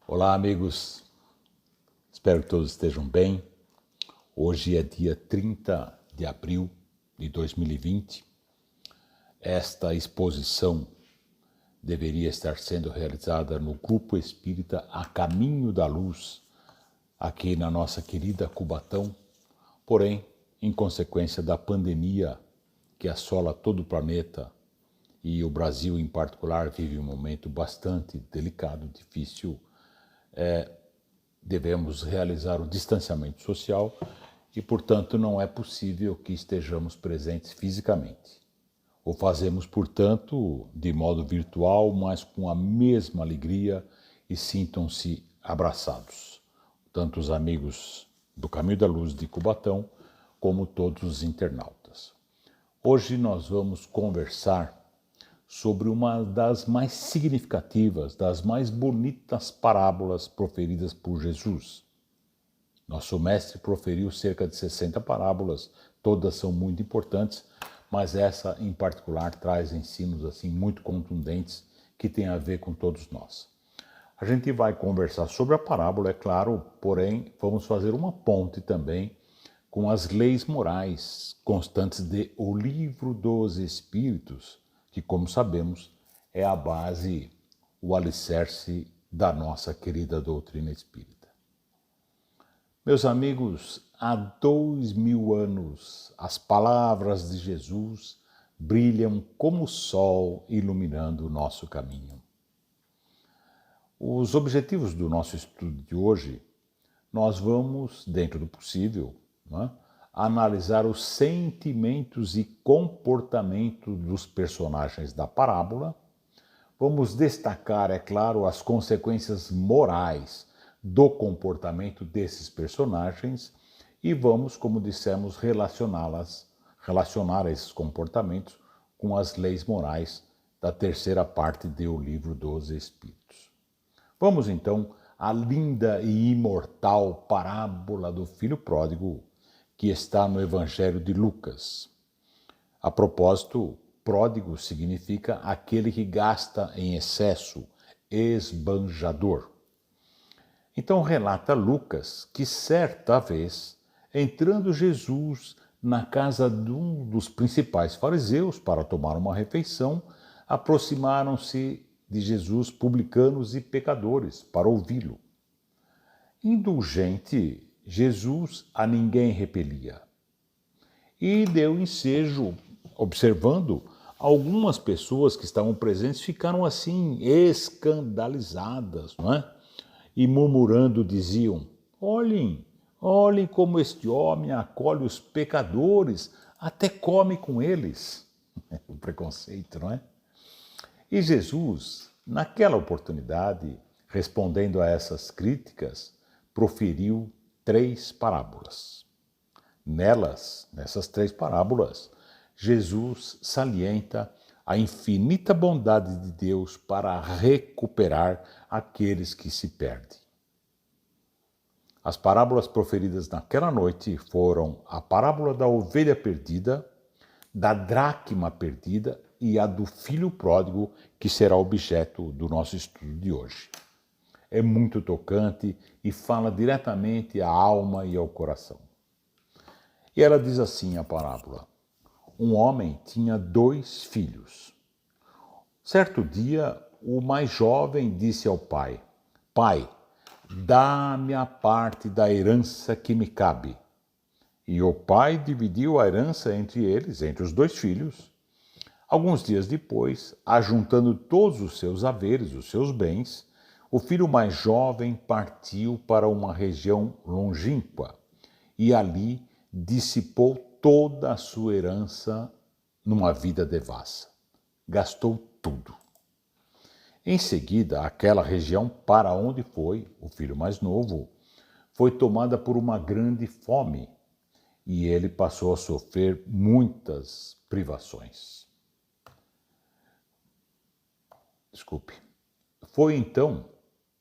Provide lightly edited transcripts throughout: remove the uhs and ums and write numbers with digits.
Olá, amigos. Espero que todos estejam bem. Hoje é dia 30 de abril de 2020. Esta exposição deveria estar sendo realizada no Grupo Espírita A Caminho da Luz, aqui na nossa querida Cubatão. Porém, em consequência da pandemia que assola todo o planeta e o Brasil em particular vive um momento bastante delicado, difícil, devemos realizar o distanciamento social e, portanto, não é possível que estejamos presentes fisicamente. O fazemos, portanto, de modo virtual, mas com a mesma alegria e sintam-se abraçados, tanto os amigos do Caminho da Luz de Cubatão, como todos os internautas. Hoje nós vamos conversar sobre uma das mais significativas, das mais bonitas parábolas proferidas por Jesus. Nosso mestre proferiu cerca de 60 parábolas, todas são muito importantes, mas essa em particular traz ensinos assim muito contundentes que tem a ver com todos nós. A gente vai conversar sobre a parábola, é claro, porém vamos fazer uma ponte também com as leis morais constantes de O Livro dos Espíritos, que, como sabemos, é a base, o alicerce da nossa querida doutrina espírita. Meus amigos, há 2000 anos, as palavras de Jesus brilham como o sol iluminando o nosso caminho. Os objetivos do nosso estudo de hoje, nós vamos, dentro do possível, analisar os sentimentos e comportamento dos personagens da parábola. Vamos destacar, é claro, as consequências morais do comportamento desses personagens e vamos, como dissemos, relacionar esses comportamentos com as leis morais da terceira parte do Livro dos Espíritos. Vamos então à linda e imortal parábola do filho pródigo, que está no Evangelho de Lucas. A propósito, pródigo significa aquele que gasta em excesso, esbanjador. Então relata Lucas que certa vez, entrando Jesus na casa de um dos principais fariseus para tomar uma refeição, aproximaram-se de Jesus publicanos e pecadores para ouvi-lo. Indulgente, Jesus a ninguém repelia. E deu ensejo, observando, algumas pessoas que estavam presentes ficaram assim escandalizadas, não é? E murmurando diziam: olhem como este homem acolhe os pecadores, até come com eles. O preconceito, não é? E Jesus, naquela oportunidade, respondendo a essas críticas, proferiu 3 parábolas. Nessas 3 parábolas, Jesus salienta a infinita bondade de Deus para recuperar aqueles que se perdem. As parábolas proferidas naquela noite foram a parábola da ovelha perdida, da dracma perdida e a do filho pródigo, que será objeto do nosso estudo de hoje. É muito tocante e fala diretamente à alma e ao coração. E ela diz assim, a parábola: um homem tinha 2 filhos. Certo dia, o mais jovem disse ao pai: Pai, dá-me a parte da herança que me cabe. E o pai dividiu a herança entre eles, entre os 2 filhos. Alguns dias depois, ajuntando todos os seus haveres, os seus bens, o filho mais jovem partiu para uma região longínqua e ali dissipou toda a sua herança numa vida devassa. Gastou tudo. Em seguida, aquela região para onde foi, o filho mais novo, foi tomada por uma grande fome e ele passou a sofrer muitas privações. Foi então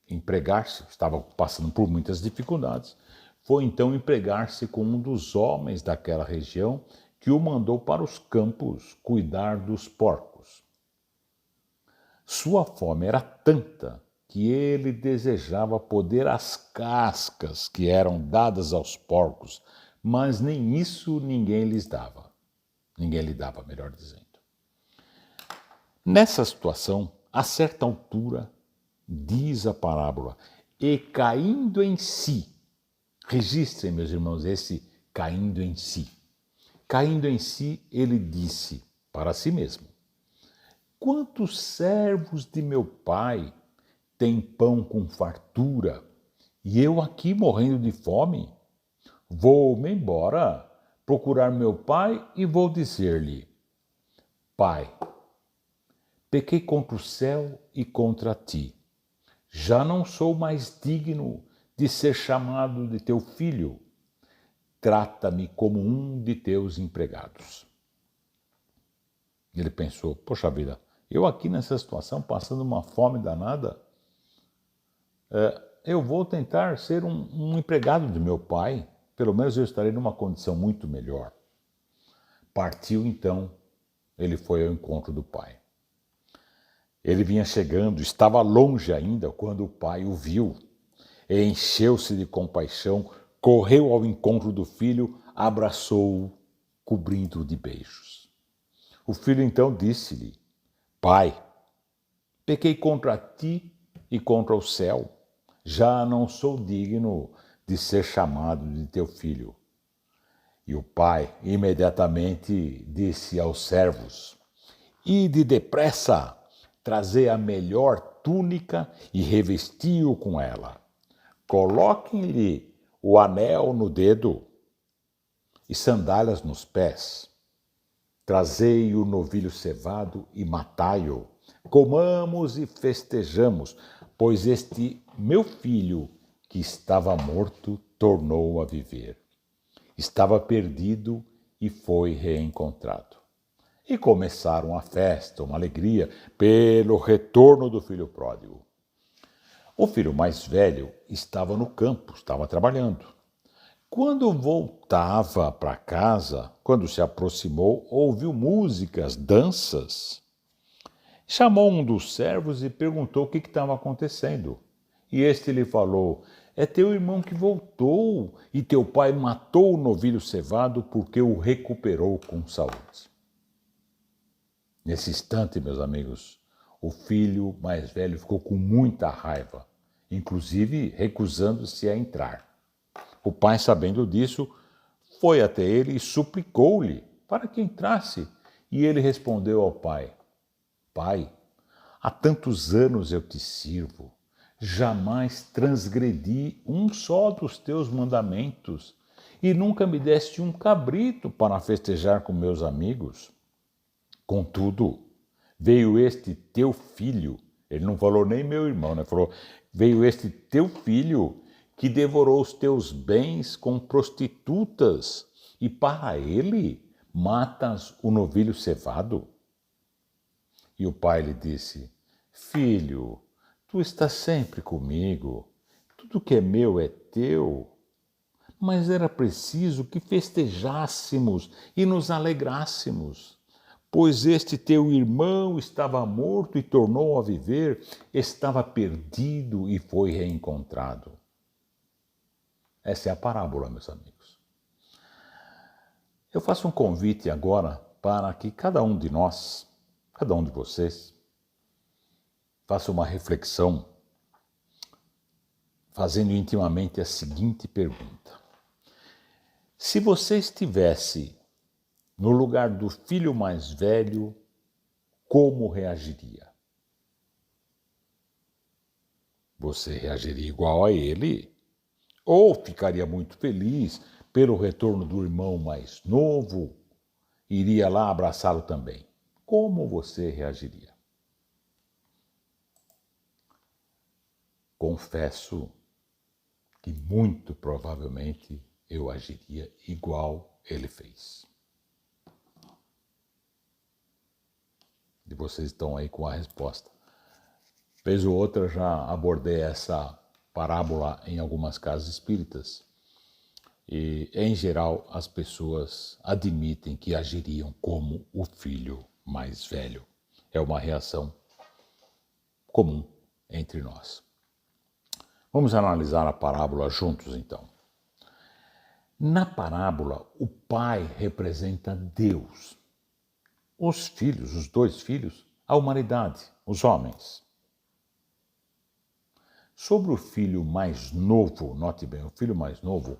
empregar-se, estava passando por muitas dificuldades, foi então empregar-se com um dos homens daquela região que o mandou para os campos cuidar dos porcos. Sua fome era tanta que ele desejava poder as cascas que eram dadas aos porcos, mas nem isso ninguém lhes dava. Ninguém lhe dava, melhor dizendo. Nessa situação, a certa altura, diz a parábola, e caindo em si, registrem, meus irmãos, esse caindo em si. Caindo em si, ele disse para si mesmo: quantos servos de meu pai têm pão com fartura e eu aqui morrendo de fome? Vou-me embora, procurar meu pai e vou dizer-lhe: Pai, pequei contra o céu e contra ti. Já não sou mais digno de ser chamado de teu filho. Trata-me como um de teus empregados. Ele pensou: poxa vida, eu aqui nessa situação, passando uma fome danada, eu vou tentar ser um empregado de meu pai. Pelo menos eu estarei numa condição muito melhor. Partiu então, ele foi ao encontro do pai. Ele vinha chegando, estava longe ainda quando o pai o viu. E encheu-se de compaixão, correu ao encontro do filho, abraçou-o, cobrindo-o de beijos. O filho então disse-lhe: Pai, pequei contra ti e contra o céu. Já não sou digno de ser chamado de teu filho. E o pai imediatamente disse aos servos: Ide depressa, trazei a melhor túnica e revesti-o com ela. Coloquem-lhe o anel no dedo e sandálias nos pés. Trazei o novilho cevado e matai-o. Comamos e festejamos, pois este meu filho, que estava morto, tornou a viver. Estava perdido e foi reencontrado. E começaram a festa, uma alegria, pelo retorno do filho pródigo. O filho mais velho estava no campo, estava trabalhando. Quando voltava para casa, quando se aproximou, ouviu músicas, danças. Chamou um dos servos e perguntou o que estava acontecendo. E este lhe falou: é teu irmão que voltou e teu pai matou o novilho cevado porque o recuperou com saúde. Nesse instante, meus amigos, o filho mais velho ficou com muita raiva, inclusive recusando-se a entrar. O pai, sabendo disso, foi até ele e suplicou-lhe para que entrasse. E ele respondeu ao pai: Pai, há tantos anos eu te sirvo, jamais transgredi um só dos teus mandamentos e nunca me deste um cabrito para festejar com meus amigos. Contudo, veio este teu filho, ele não falou nem meu irmão, né? Falou: veio este teu filho que devorou os teus bens com prostitutas e para ele matas o novilho cevado? E o pai lhe disse: Filho, tu estás sempre comigo, tudo que é meu é teu. Mas era preciso que festejássemos e nos alegrássemos, pois este teu irmão estava morto e tornou a viver, estava perdido e foi reencontrado. Essa é a parábola, meus amigos. Eu faço um convite agora para que cada um de nós, cada um de vocês, faça uma reflexão, fazendo intimamente a seguinte pergunta: se você estivesse no lugar do filho mais velho, como reagiria? Você reagiria igual a ele? Ou ficaria muito feliz pelo retorno do irmão mais novo, iria lá abraçá-lo também? Como você reagiria? Confesso que muito provavelmente eu agiria igual ele fez. E vocês estão aí com a resposta. Vez ou outra já abordei essa parábola em algumas casas espíritas e, em geral, as pessoas admitem que agiriam como o filho mais velho. É uma reação comum entre nós. Vamos analisar a parábola juntos, então. Na parábola, o pai representa Deus. Os filhos, os dois filhos, a humanidade, os homens. Sobre o filho mais novo, note bem, o filho mais novo,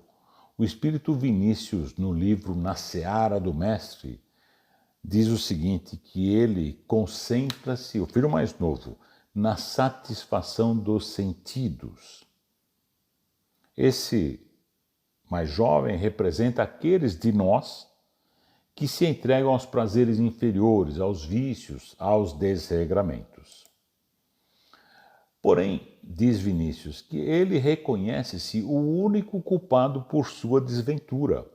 o Espírito Vinícius, no livro Na Seara do Mestre, diz o seguinte, que ele concentra-se, o filho mais novo, na satisfação dos sentidos. Esse mais jovem representa aqueles de nós que se entregam aos prazeres inferiores, aos vícios, aos desregramentos. Porém, diz Vinícius, que ele reconhece-se o único culpado por sua desventura.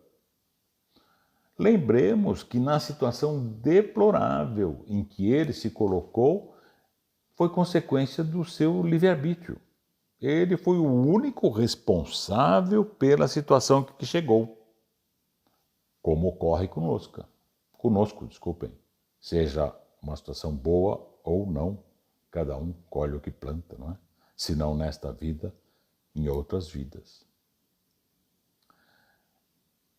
Lembremos que na situação deplorável em que ele se colocou, foi consequência do seu livre-arbítrio. Ele foi o único responsável pela situação que chegou, como ocorre conosco, seja uma situação boa ou não, cada um colhe o que planta, não é? Se não nesta vida, em outras vidas.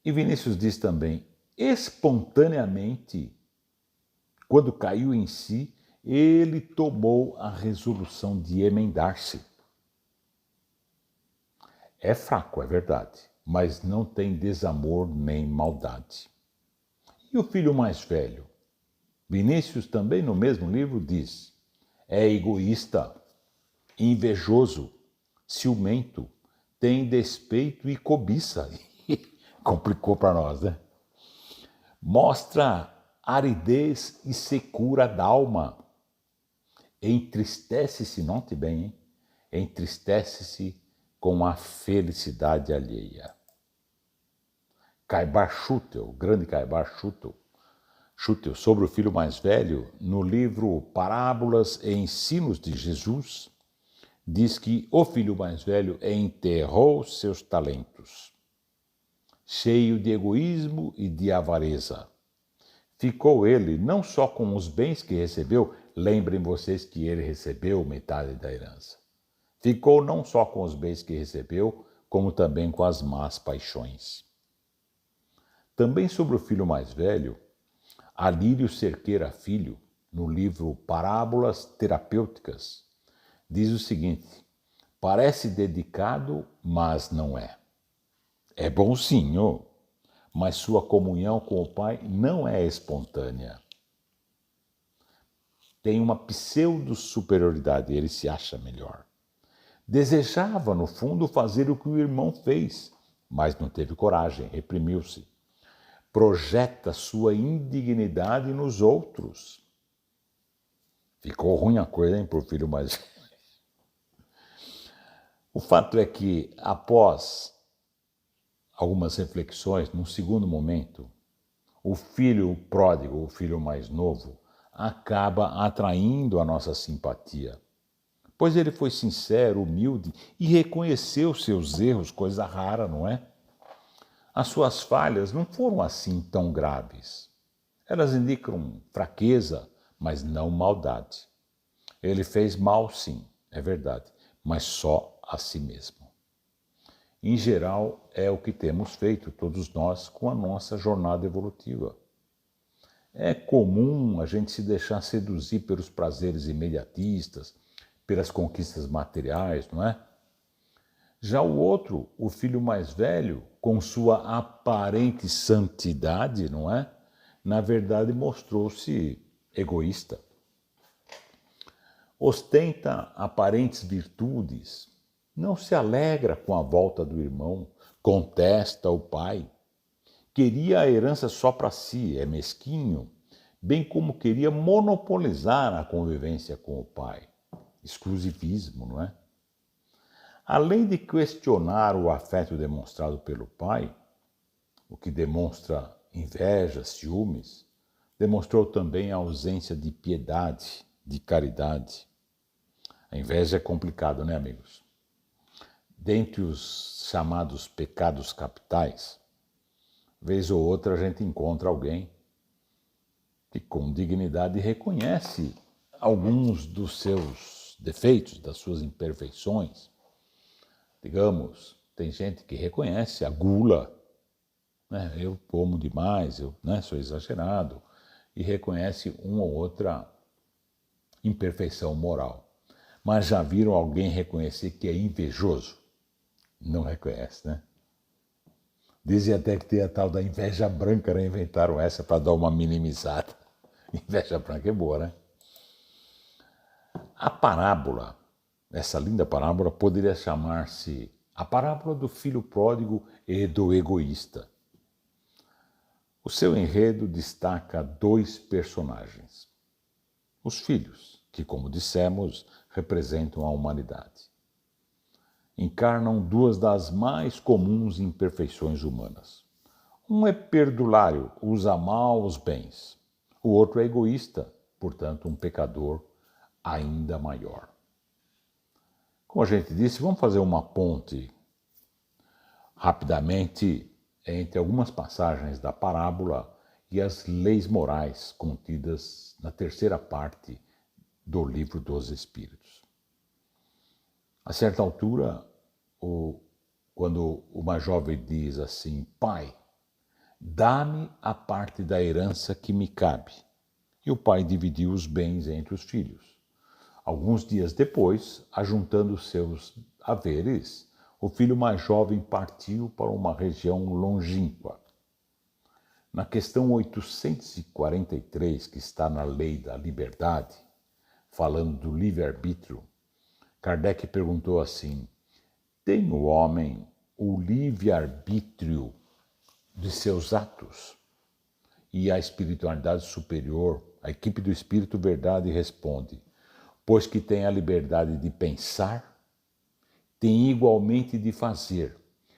E Vinícius diz também, espontaneamente, quando caiu em si, ele tomou a resolução de emendar-se. É fraco, é verdade, mas não tem desamor nem maldade. E o filho mais velho? Vinícius também no mesmo livro diz, é egoísta, invejoso, ciumento, tem despeito e cobiça. Complicou para nós, né? Mostra aridez e secura da alma. Entristece-se, note bem, hein? Entristece-se com a felicidade alheia. Caibar Schutel, o grande Caibar Schutel, sobre o filho mais velho, no livro Parábolas e Ensinos de Jesus, diz que o filho mais velho enterrou seus talentos, cheio de egoísmo e de avareza. Ficou ele não só com os bens que recebeu, lembrem vocês que ele recebeu metade da herança. Ficou não só com os bens que recebeu, como também com as más paixões. Também sobre o filho mais velho, Alírio Cerqueira Filho, no livro Parábolas Terapêuticas, diz o seguinte, parece dedicado, mas não é. É bonzinho, mas sua comunhão com o Pai não é espontânea. Tem uma pseudo-superioridade, ele se acha melhor. Desejava, no fundo, fazer o que o irmão fez, mas não teve coragem, reprimiu-se. Projeta sua indignidade nos outros. Ficou ruim a coisa, hein, para o filho mais velho. O fato é que, após algumas reflexões, num segundo momento, o filho pródigo, o filho mais novo, acaba atraindo a nossa simpatia. Pois ele foi sincero, humilde e reconheceu seus erros, coisa rara, não é? As suas falhas não foram assim tão graves. Elas indicam fraqueza, mas não maldade. Ele fez mal, sim, é verdade, mas só a si mesmo. Em geral, é o que temos feito, todos nós, com a nossa jornada evolutiva. É comum a gente se deixar seduzir pelos prazeres imediatistas, pelas conquistas materiais, não é? Já o outro, o filho mais velho, com sua aparente santidade, não é? Na verdade, mostrou-se egoísta. Ostenta aparentes virtudes, não se alegra com a volta do irmão, contesta o pai. Queria a herança só para si, é mesquinho, bem como queria monopolizar a convivência com o pai. Exclusivismo, não é? Além de questionar o afeto demonstrado pelo pai, o que demonstra inveja, ciúmes, demonstrou também a ausência de piedade, de caridade. A inveja é complicado, né, amigos? Dentre os chamados pecados capitais, vez ou outra a gente encontra alguém que com dignidade reconhece alguns dos seus defeitos, das suas imperfeições. Digamos, tem gente que reconhece a gula, né? Eu como demais, eu sou exagerado, e reconhece uma ou outra imperfeição moral. Mas já viram alguém reconhecer que é invejoso? Não reconhece, né? Dizem até que tem a tal da inveja branca, né? Inventaram essa para dar uma minimizada. Inveja branca é boa, né? A parábola, essa linda parábola, poderia chamar-se a parábola do filho pródigo e do egoísta. O seu enredo destaca dois personagens. Os filhos, que, como dissemos, representam a humanidade. Encarnam duas das mais comuns imperfeições humanas. Um é perdulário, usa mal os bens. O outro é egoísta, portanto, um pecador ainda maior. Como a gente disse, vamos fazer uma ponte rapidamente entre algumas passagens da parábola e as leis morais contidas na terceira parte do livro dos Espíritos. A certa altura, quando uma jovem diz assim: Pai, dá-me a parte da herança que me cabe. E o pai dividiu os bens entre os filhos. Alguns dias depois, ajuntando seus haveres, o filho mais jovem partiu para uma região longínqua. Na questão 843, que está na Lei da Liberdade, falando do livre-arbítrio, Kardec perguntou assim: tem o homem o livre-arbítrio de seus atos? E a espiritualidade superior, a equipe do Espírito Verdade, responde: pois que tem a liberdade de pensar, tem igualmente de fazer.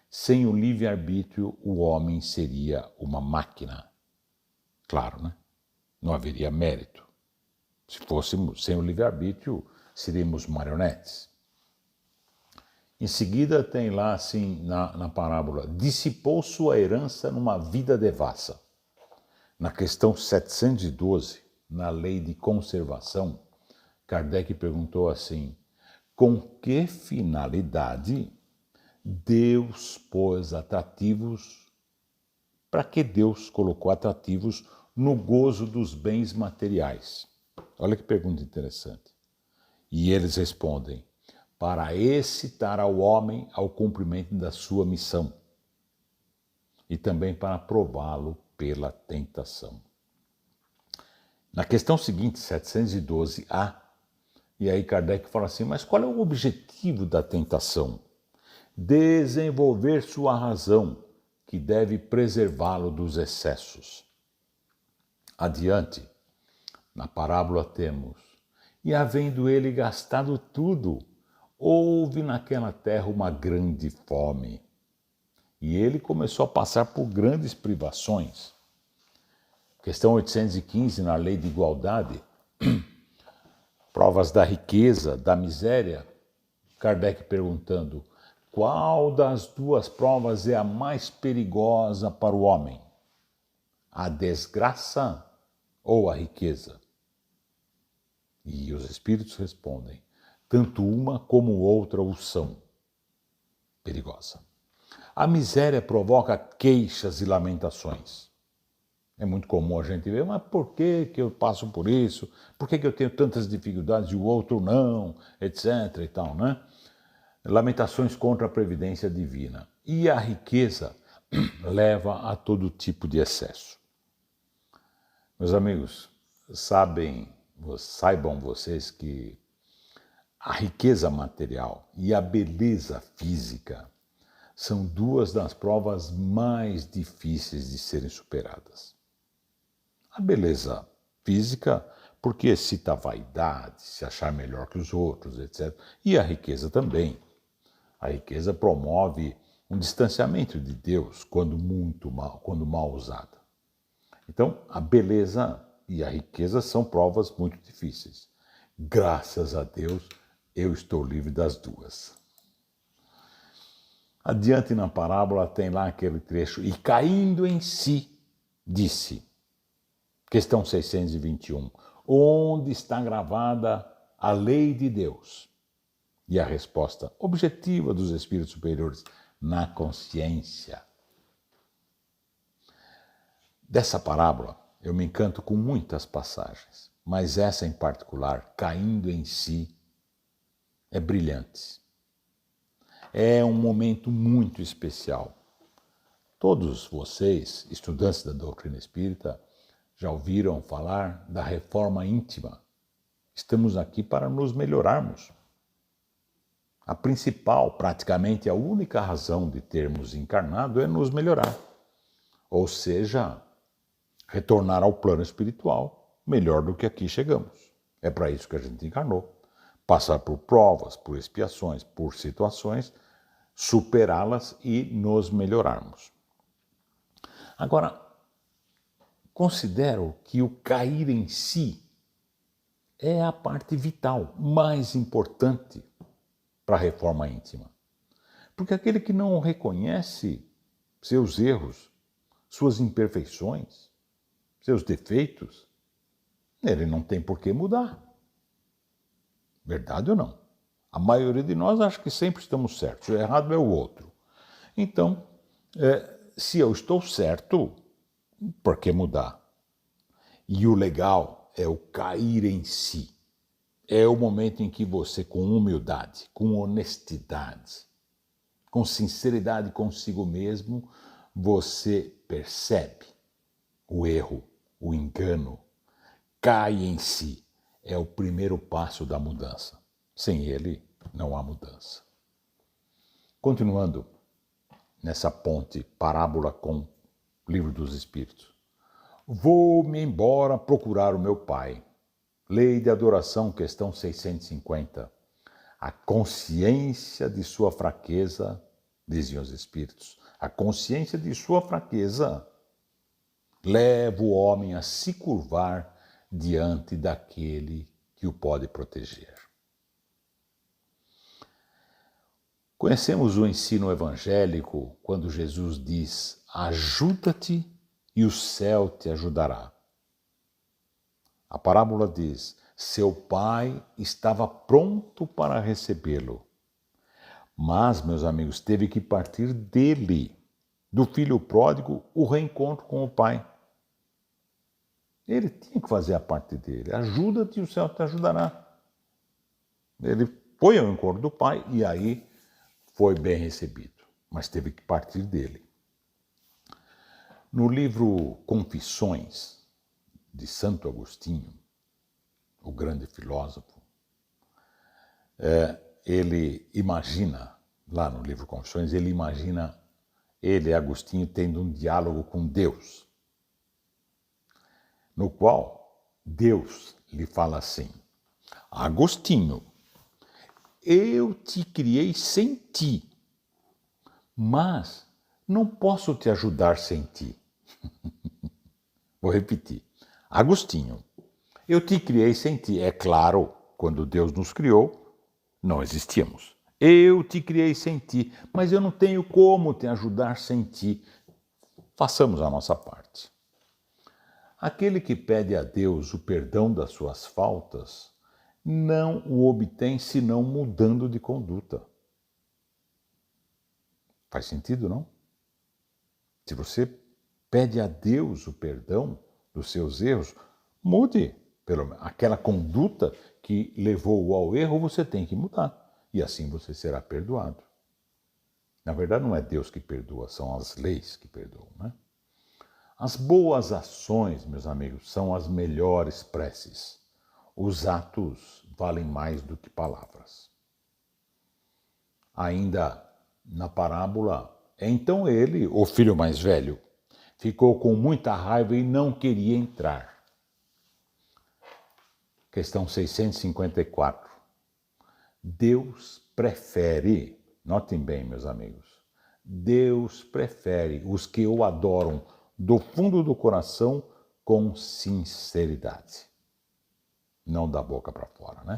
Sem o livre-arbítrio, o homem seria uma máquina. Claro, né? Não haveria mérito. Se fôssemos sem o livre-arbítrio, seríamos marionetes. Em seguida, tem lá assim, na parábola: dissipou sua herança numa vida devassa. Na questão 712, na lei de conservação, Kardec perguntou assim: com que finalidade Deus pôs atrativos? Para que Deus colocou atrativos no gozo dos bens materiais? Olha que pergunta interessante. E eles respondem: para excitar ao homem ao cumprimento da sua missão e também para prová-lo pela tentação. Na questão seguinte, 712A, e aí Kardec fala assim: mas qual é o objetivo da tentação? Desenvolver sua razão, que deve preservá-lo dos excessos. Adiante, na parábola temos: e havendo ele gastado tudo, houve naquela terra uma grande fome. E ele começou a passar por grandes privações. Questão 815, na lei de igualdade, provas da riqueza, da miséria, Kardec perguntando: qual das duas provas é a mais perigosa para o homem? A desgraça ou a riqueza? E os espíritos respondem: tanto uma como outra o são. Perigosa. A miséria provoca queixas e lamentações. É muito comum a gente ver: mas por que eu passo por isso? Por que eu tenho tantas dificuldades e o outro não? Etc. e tal, né? Lamentações contra a previdência divina. E a riqueza leva a todo tipo de excesso. Meus amigos, saibam vocês que a riqueza material e a beleza física são duas das provas mais difíceis de serem superadas. A beleza física, porque excita a vaidade, se achar melhor que os outros, etc. E a riqueza também. A riqueza promove um distanciamento de Deus quando mal usada. Então, a beleza e a riqueza são provas muito difíceis. Graças a Deus, eu estou livre das duas. Adiante na parábola tem lá aquele trecho: e caindo em si, disse, questão 621, onde está gravada a lei de Deus? E a resposta objetiva dos espíritos superiores: na consciência. Dessa parábola, eu me encanto com muitas passagens, mas essa em particular, caindo em si, é brilhante. É um momento muito especial. Todos vocês, estudantes da doutrina espírita, já ouviram falar da reforma íntima. Estamos aqui para nos melhorarmos. A principal, praticamente a única razão de termos encarnado é nos melhorar. Ou seja, retornar ao plano espiritual melhor do que aqui chegamos. É para isso que a gente encarnou. Passar por provas, por expiações, por situações, superá-las e nos melhorarmos. Agora, considero que o cair em si é a parte vital, mais importante para a reforma íntima. Porque aquele que não reconhece seus erros, suas imperfeições, seus defeitos, ele não tem por que mudar. Verdade ou não? A maioria de nós acha que sempre estamos certos, o errado é o outro. Então, se eu estou certo, por que mudar? E o legal é o cair em si. É o momento em que você, com humildade, com honestidade, com sinceridade consigo mesmo, você percebe o erro, o engano, cai em si. É o primeiro passo da mudança. Sem ele, não há mudança. Continuando nessa ponte, parábola com o Livro dos Espíritos. Vou-me embora procurar o meu Pai. Lei de Adoração, questão 650. A consciência de sua fraqueza, diziam os Espíritos, a consciência de sua fraqueza leva o homem a se curvar diante daquele que o pode proteger. Conhecemos o ensino evangélico quando Jesus diz: ajuda-te e o céu te ajudará. A parábola diz: seu pai estava pronto para recebê-lo. Mas, meus amigos, teve que partir dele, do filho pródigo, o reencontro com o pai. Ele tinha que fazer a parte dele. Ajuda-te e o céu te ajudará. Ele foi ao encontro do pai e aí foi bem recebido, mas teve que partir dele. No livro Confissões, de Santo Agostinho, o grande filósofo, ele imagina, lá no livro Confissões, ele, Agostinho, tendo um diálogo com Deus, no qual Deus lhe fala assim: Agostinho, eu te criei sem ti, mas não posso te ajudar sem ti. Vou repetir. Agostinho, eu te criei sem ti. É claro, quando Deus nos criou, não existíamos. Eu te criei sem ti, mas eu não tenho como te ajudar sem ti. Façamos a nossa parte. Aquele que pede a Deus o perdão das suas faltas, não o obtém senão mudando de conduta. Faz sentido, não? Se você pede a Deus o perdão dos seus erros, mude. Aquela conduta que levou ao erro, você tem que mudar. E assim você será perdoado. Na verdade, não é Deus que perdoa, são as leis que perdoam, né? As boas ações, meus amigos, são as melhores preces. Os atos valem mais do que palavras. Ainda na parábola, então ele, o filho mais velho, ficou com muita raiva e não queria entrar. Questão 654. Deus prefere, notem bem, meus amigos, Deus prefere os que o adoram do fundo do coração com sinceridade. Não da boca para fora, né?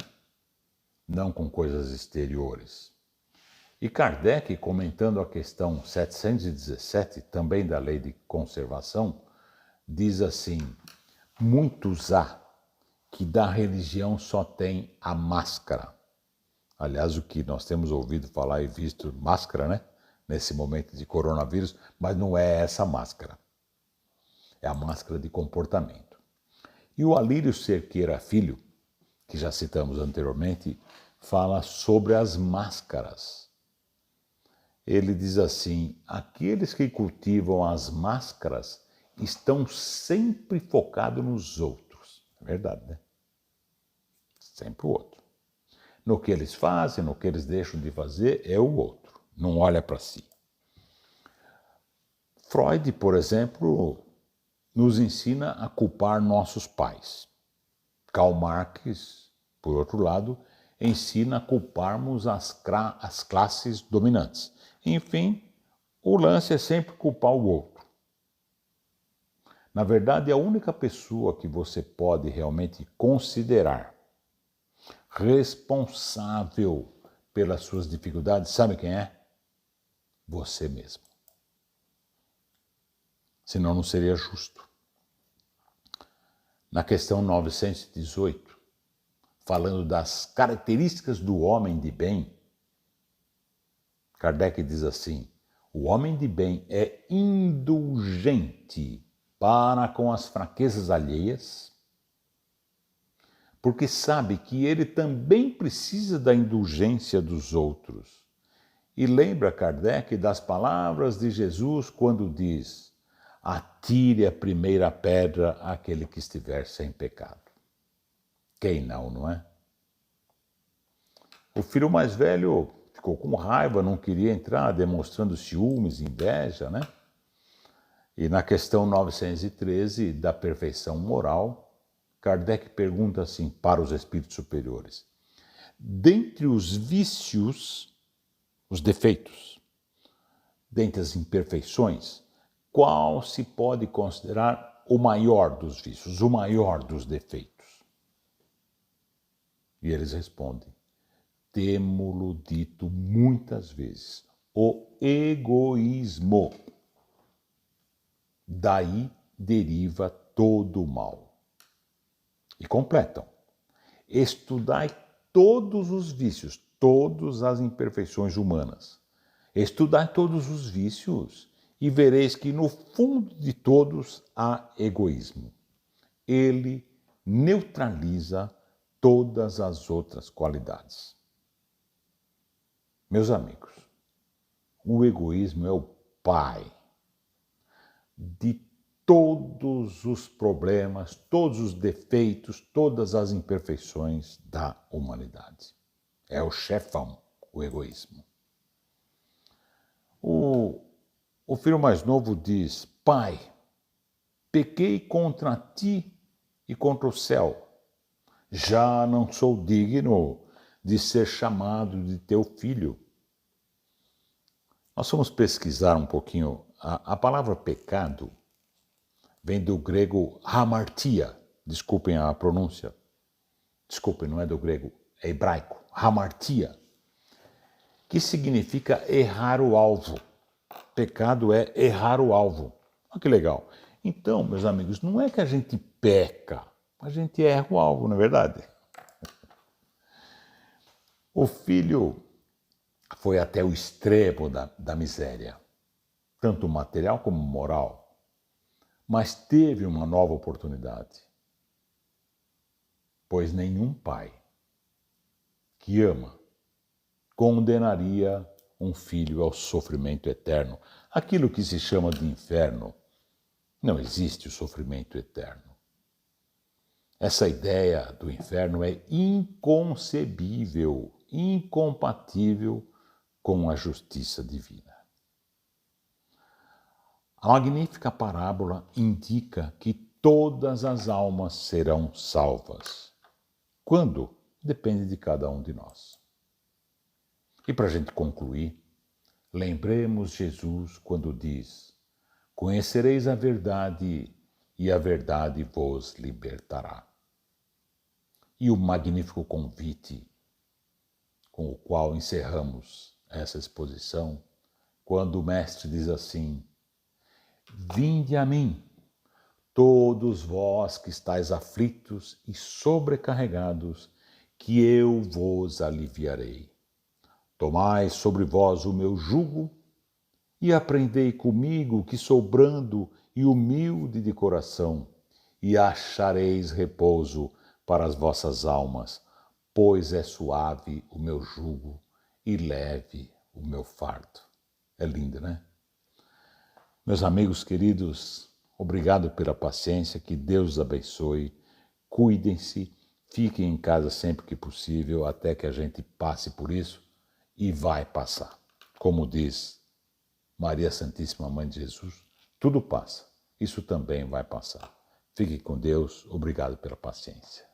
Não com coisas exteriores. E Kardec, comentando a questão 717, também da lei de conservação, diz assim: muitos há que da religião só tem a máscara. Aliás, o que nós temos ouvido falar e visto, máscara, né? Nesse momento de coronavírus, mas não é essa máscara. É a máscara de comportamento. E o Alírio Cerqueira Filho, que já citamos anteriormente, fala sobre as máscaras. Ele diz assim: aqueles que cultivam as máscaras estão sempre focados nos outros. É verdade, né? Sempre o outro. No que eles fazem, no que eles deixam de fazer, é o outro. Não olha para si. Freud, por exemplo, nos ensina a culpar nossos pais. Karl Marx, por outro lado, ensina a culparmos as classes dominantes. Enfim, o lance é sempre culpar o outro. Na verdade, a única pessoa que você pode realmente considerar responsável pelas suas dificuldades, sabe quem é? Você mesmo. Senão não seria justo. Na questão 918, falando das características do homem de bem, Kardec diz assim: o homem de bem é indulgente para com as fraquezas alheias, porque sabe que ele também precisa da indulgência dos outros. E lembra Kardec das palavras de Jesus quando diz: atire a primeira pedra àquele que estiver sem pecado. Quem não, não é? O filho mais velho ficou com raiva, não queria entrar, demonstrando ciúmes, inveja, né? E na questão 913 da perfeição moral, Kardec pergunta assim para os espíritos superiores: dentre os vícios, os defeitos, dentre as imperfeições, qual se pode considerar o maior dos vícios, o maior dos defeitos? E eles respondem: temo-lo dito muitas vezes, o egoísmo. Daí deriva todo o mal. E completam: estudai todos os vícios, todas as imperfeições humanas. Estudai todos os vícios e vereis que no fundo de todos há egoísmo. Ele neutraliza todas as outras qualidades. Meus amigos, o egoísmo é o pai de todos os problemas, todos os defeitos, todas as imperfeições da humanidade. É o chefão, o egoísmo. O filho mais novo diz: pai, pequei contra ti e contra o céu. Já não sou digno de ser chamado de teu filho. Nós vamos pesquisar um pouquinho. A palavra pecado vem do grego hamartia. Desculpem a pronúncia. Desculpem, não é do grego, é hebraico. Hamartia, que significa errar o alvo. Pecado é errar o alvo. Olha que legal. Então, meus amigos, não é que a gente peca, a gente erra o alvo, não é verdade? O filho foi até o extremo da miséria, tanto material como moral, mas teve uma nova oportunidade. Pois nenhum pai que ama condenaria um filho ao sofrimento eterno. Aquilo que se chama de inferno, não existe o sofrimento eterno. Essa ideia do inferno é inconcebível, incompatível com a justiça divina. A magnífica parábola indica que todas as almas serão salvas. Quando? Depende de cada um de nós. E para a gente concluir, lembremos Jesus quando diz: conhecereis a verdade e a verdade vos libertará. E o magnífico convite com o qual encerramos essa exposição, quando o Mestre diz assim: vinde a mim, todos vós que estáis aflitos e sobrecarregados, que eu vos aliviarei. Tomai sobre vós o meu jugo e aprendei comigo, que sou brando e humilde de coração, e achareis repouso para as vossas almas, pois é suave o meu jugo e leve o meu fardo. É lindo, né? Meus amigos queridos, obrigado pela paciência, que Deus os abençoe, cuidem-se, fiquem em casa sempre que possível, até que a gente passe por isso, e vai passar. Como diz Maria Santíssima Mãe de Jesus, tudo passa, isso também vai passar. Fique com Deus, obrigado pela paciência.